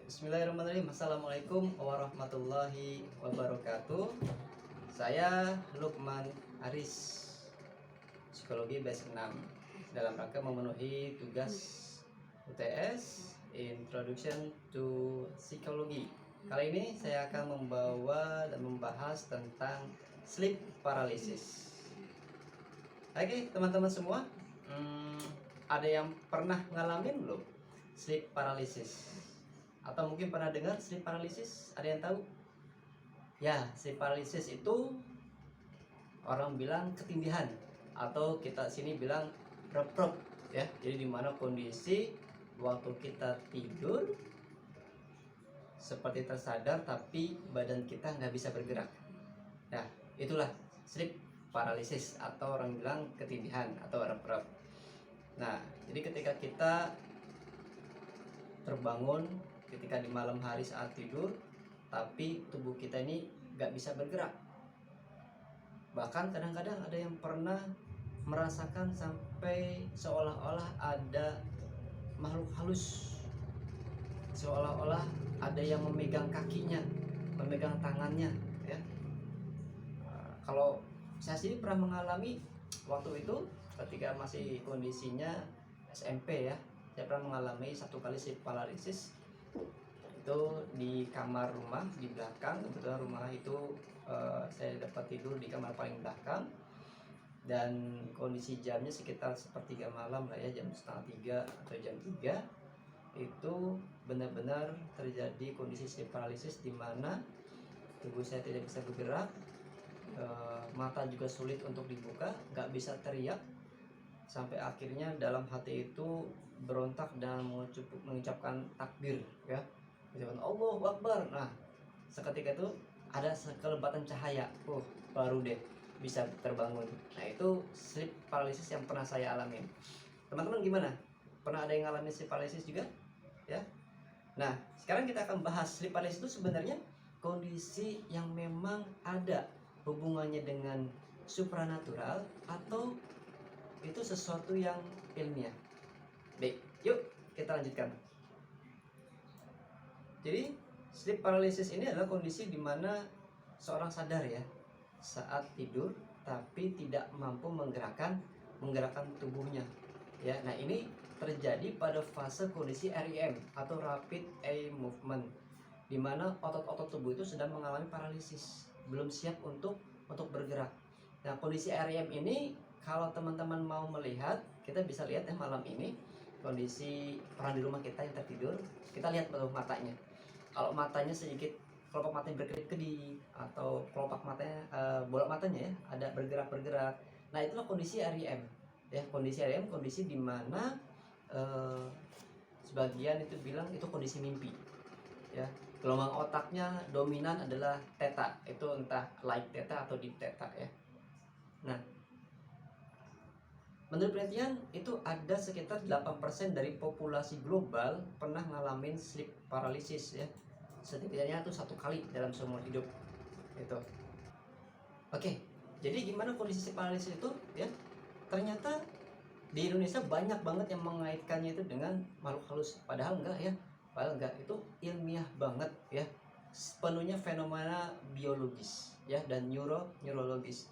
Bismillahirrahmanirrahim. Assalamualaikum warahmatullahi wabarakatuh. Saya Lukman Aris, Psikologi Basic 6, dalam rangka memenuhi tugas UTS Introduction to Psychology. Kali ini saya akan membawa dan membahas tentang sleep paralysis. Oke, teman-teman semua, ada yang pernah ngalamin belum sleep paralysis? Atau mungkin pernah dengar sleep paralysis? Ada yang tahu? Ya, sleep paralysis itu orang bilang ketindihan, atau kita sini bilang rep-rep ya. Jadi dimana kondisi waktu kita tidur seperti tersadar tapi badan kita nggak bisa bergerak. Nah, itulah sleep paralysis, atau orang bilang ketindihan atau rep-rep. Nah, jadi ketika kita terbangun ketika di malam hari saat tidur, tapi tubuh kita ini nggak bisa bergerak. Bahkan kadang-kadang ada yang pernah merasakan sampai seolah-olah ada makhluk halus, seolah-olah ada yang memegang kakinya, memegang tangannya ya. Kalau saya sendiri pernah mengalami waktu itu ketika masih kondisinya SMP ya, saya pernah mengalami satu kali sleep paralysis. Itu di kamar rumah di belakang. Kebetulan rumah itu saya dapat tidur di kamar paling belakang, dan kondisi jamnya sekitar sepertiga malam lah ya, jam setengah 3 atau jam 3. Itu benar-benar terjadi kondisi sleep paralysis di mana tubuh saya tidak bisa bergerak, mata juga sulit untuk dibuka, nggak bisa teriak, sampai akhirnya dalam hati itu berontak dan mengucapkan takbir ya, ucapan Allahu Akbar. Nah, seketika itu ada sekelebatan cahaya, baru deh bisa terbangun. Nah, itu sleep paralysis yang pernah saya alami. Teman-teman gimana? Pernah ada yang ngalamin sleep paralysis juga? Ya. Nah, sekarang kita akan bahas sleep paralysis itu sebenarnya kondisi yang memang ada hubungannya dengan supranatural atau itu sesuatu yang ilmiah. Baik, yuk kita lanjutkan. Jadi sleep paralysis ini adalah kondisi di mana seorang sadar ya saat tidur tapi tidak mampu menggerakkan tubuhnya ya. Nah, ini terjadi pada fase kondisi REM atau rapid eye movement, di mana otot-otot tubuh itu sedang mengalami paralisis, belum siap untuk bergerak. Nah, kondisi REM ini kalau teman-teman mau melihat, kita bisa lihat ya malam ini kondisi orang di rumah kita yang tertidur. Kita lihat baru matanya. Kalau matanya sedikit, kelopak matanya berkedip-kedip, atau kelopak matanya, bola matanya ya, ada bergerak-bergerak. Nah, itulah kondisi REM ya. Kondisi REM kondisi di mana sebagian itu bilang itu kondisi mimpi ya. Gelombang otaknya dominan adalah theta, itu entah light theta atau deep theta ya. Nah, menurut penelitian itu ada sekitar 8% dari populasi global pernah ngalamin sleep paralysis ya. Setidaknya itu satu kali dalam seumur hidup itu. Oke, jadi gimana kondisi sleep paralysis itu ya? Ternyata di Indonesia banyak banget yang mengaitkannya itu dengan makhluk halus, padahal enggak ya. Padahal enggak, itu ilmiah banget ya. Sepenuhnya fenomena biologis ya dan neurologis.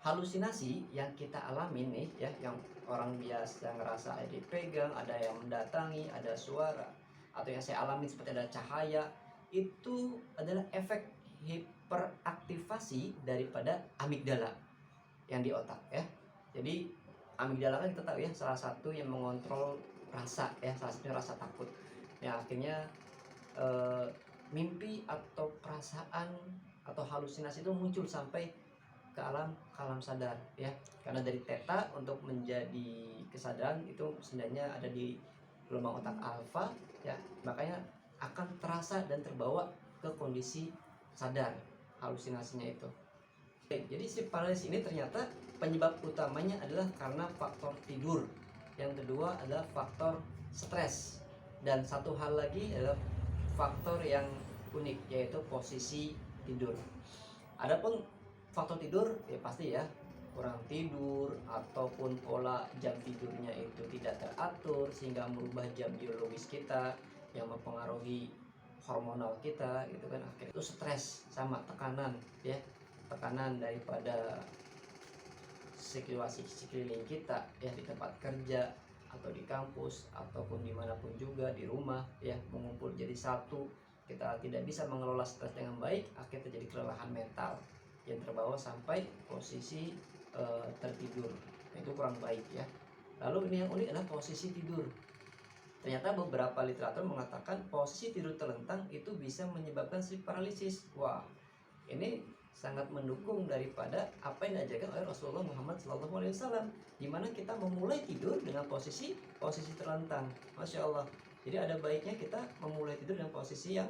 Halusinasi yang kita alami nih ya, yang orang biasa ngerasa ada dipegang, ada yang mendatangi, ada suara, atau yang saya alami seperti ada cahaya, itu adalah efek hiperaktivasi daripada amigdala yang di otak ya. Jadi amigdala kan kita tahu ya, salah satu yang mengontrol rasa ya, salah satunya rasa takut. Ya, akhirnya mimpi atau perasaan atau halusinasi itu muncul sampai ke alam sadar ya. Karena dari theta untuk menjadi kesadaran itu sebenarnya ada di gelombang otak alfa ya, makanya akan terasa dan terbawa ke kondisi sadar halusinasinya itu. Jadi sleep paralysis ini ternyata penyebab utamanya adalah karena faktor tidur, yang kedua adalah faktor stres, dan satu hal lagi adalah faktor yang unik, yaitu posisi tidur. Adapun faktor tidur ya pasti ya, kurang tidur ataupun pola jam tidurnya itu tidak teratur sehingga merubah jam biologis kita, yang mempengaruhi hormonal kita gitu kan, akhirnya itu stres sama tekanan ya, tekanan daripada situasi sekeliling kita ya, di tempat kerja atau di kampus ataupun dimanapun juga di rumah ya, mengumpul jadi satu, kita tidak bisa mengelola stres dengan baik, akhirnya terjadi kelelahan mental yang terbawa sampai posisi tertidur. Nah, itu kurang baik ya. Lalu ini yang unik adalah posisi tidur. Ternyata beberapa literatur mengatakan posisi tidur terlentang itu bisa menyebabkan sleep paralysis. Wah, ini sangat mendukung daripada apa yang diajarkan oleh Rasulullah Muhammad SAW, di mana kita memulai tidur dengan posisi terlentang. Masya Allah. Jadi ada baiknya kita memulai tidur dengan posisi yang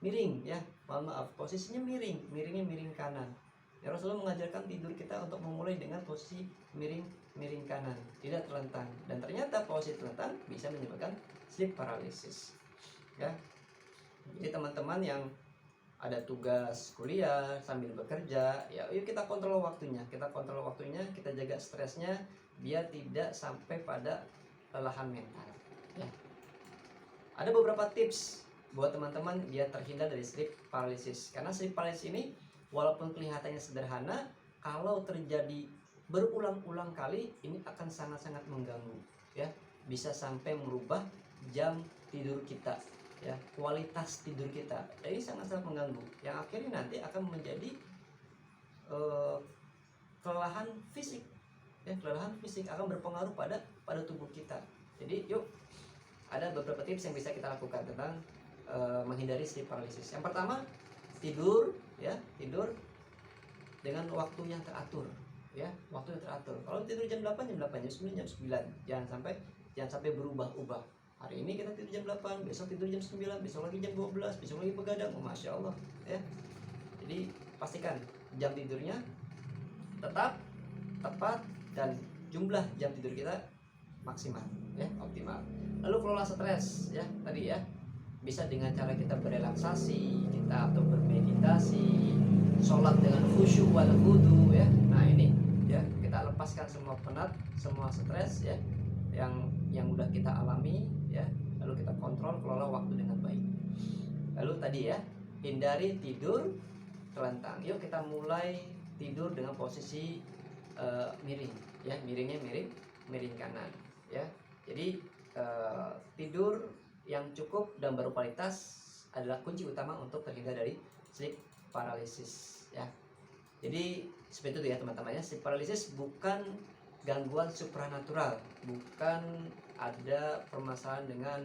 miring ya. Mohon maaf, posisinya miringnya miring kanan. Ya, Rasulullah mengajarkan tidur kita untuk memulai dengan posisi miring kanan, tidak terlentang. Dan ternyata posisi terlentang bisa menyebabkan sleep paralysis. Ya. Jadi teman-teman yang ada tugas kuliah sambil bekerja, ya yuk kita kontrol waktunya, kita jaga stresnya biar tidak sampai pada kelelahan mental. Ya. Ada beberapa tips buat teman-teman biar terhindar dari sleep paralysis. Karena sleep paralysis ini walaupun kelihatannya sederhana, kalau terjadi berulang-ulang kali ini akan sangat-sangat mengganggu ya, bisa sampai merubah jam tidur kita ya, kualitas tidur kita. Jadi sangat-sangat mengganggu yang akhirnya nanti akan menjadi kelelahan fisik ya, kelelahan fisik akan berpengaruh pada tubuh kita. Jadi yuk, ada beberapa tips yang bisa kita lakukan tentang menghindari sleep paralysis. Yang pertama, tidur dengan waktu yang teratur ya, waktu yang teratur. Kalau tidur jam 8 jam 8, jam 9 jam 9, jangan sampai berubah-ubah. Hari ini kita tidur jam 8, besok tidur jam 9, besok lagi jam 12, besok lagi begadang. Masya Allah ya. Jadi pastikan jam tidurnya tetap tepat dan jumlah jam tidur kita maksimal ya, optimal. Lalu kelola stres ya, tadi ya, bisa dengan cara kita berrelaksasi, kita atau bermeditasi, sholat dengan khusyuk wal khudu ya. Nah ini ya, kita lepaskan semua penat, semua stres ya yang udah kita alami ya. Lalu kita kontrol, kelola waktu dengan baik. Lalu tadi ya, hindari tidur terlentang. Yuk kita mulai tidur dengan posisi miring ya, miringnya miring kanan ya. Jadi tidur yang cukup dan berkualitas adalah kunci utama untuk terhindar dari sleep paralysis ya. Jadi seperti itu ya teman-teman ya. Sleep paralysis bukan gangguan supranatural, bukan ada permasalahan dengan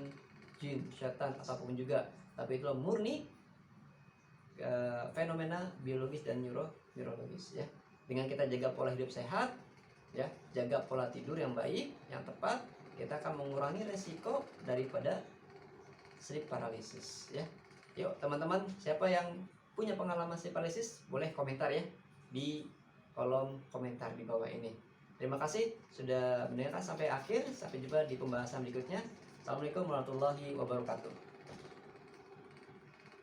jin, syaitan ataupun juga, tapi itu murni fenomena biologis dan neurologis ya. Dengan kita jaga pola hidup sehat ya, jaga pola tidur yang baik, yang tepat, kita akan mengurangi resiko daripada sleep paralysis ya. Yuk teman-teman, siapa yang punya pengalaman sleep paralysis boleh komentar ya di kolom komentar di bawah ini. Terima kasih sudah mendengarkan sampai akhir. Sampai jumpa di pembahasan berikutnya. Assalamualaikum warahmatullahi wabarakatuh.